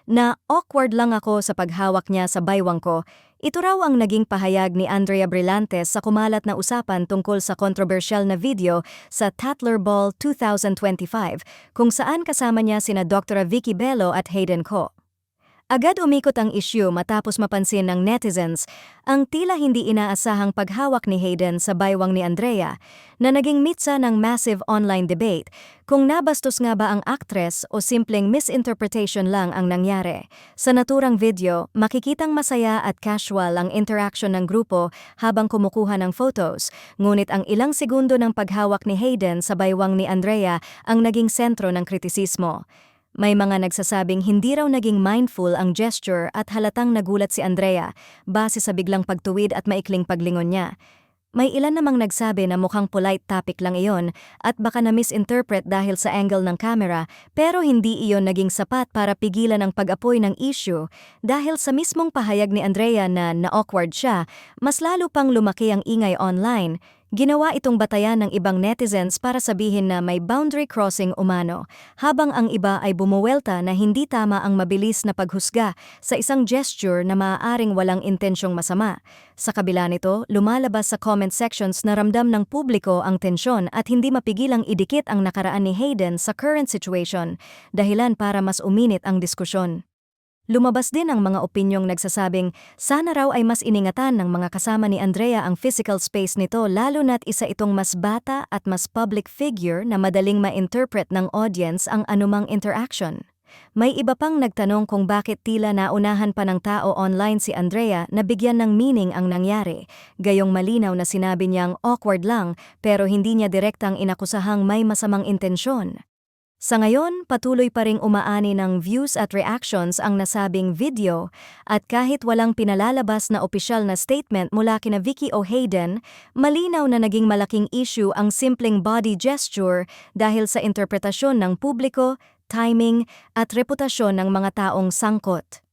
na awkward lang ako sa paghawak niya sa baywang ko. Ito raw ang naging pahayag ni Andrea Brillantes sa kumalat na usapan tungkol sa kontrobersyal na video sa Tatler Ball 2025 kung saan kasama niya sina Dr. Vicky Bello at Hayden Ko. Agad umikot ang issue matapos mapansin ng netizens ang tila hindi inaasahang paghawak ni Hayden sa baywang ni Andrea na naging mitsa ng massive online debate kung nabastos nga ba ang aktres o simpleng misinterpretation lang ang nangyari. Sa naturang video, makikitang masaya at casual ang interaction ng grupo habang kumukuha ng photos, ngunit ang ilang segundo ng paghawak ni Hayden sa baywang ni Andrea ang naging sentro ng kritisismo. May mga nagsasabing hindi raw naging mindful ang gesture at halatang nagulat si Andrea base sa biglang pagtuwid at maikling paglingon niya. May ilan namang nagsabi na mukhang polite topic lang iyon at baka na-misinterpret dahil sa angle ng camera, pero hindi iyon naging sapat para pigilan ang pag-apoy ng issue dahil sa mismong pahayag ni Andrea na na-awkward siya, mas lalo pang lumaki ang ingay online. Ginawa itong batayan ng ibang netizens para sabihin na may boundary crossing umano, habang ang iba ay bumuwelta na hindi tama ang mabilis na paghusga sa isang gesture na maaaring walang intensyong masama. Sa kabila nito, lumalabas sa comment sections na ramdam ng publiko ang tensyon at hindi mapigilang idikit ang nakaraan ni Hayden sa current situation, dahilan para mas uminit ang diskusyon. Lumabas din ang mga opinyong nagsasabing sana raw ay mas iningatan ng mga kasama ni Andrea ang physical space nito lalo na't isa itong mas bata at mas public figure na madaling ma-interpret ng audience ang anumang interaction. May iba pang nagtanong kung bakit tila naunahan pa ng tao online si Andrea na bigyan ng meaning ang nangyari, gayong malinaw na sinabi niyang awkward lang pero hindi niya direktang inakusahang may masamang intensyon. Sa ngayon, patuloy pa ring umaani ng views at reactions ang nasabing video at kahit walang pinalalabas na opisyal na statement mula kina Vicky o Hayden, malinaw na naging malaking issue ang simpleng body gesture dahil sa interpretasyon ng publiko, timing at reputasyon ng mga taong sangkot.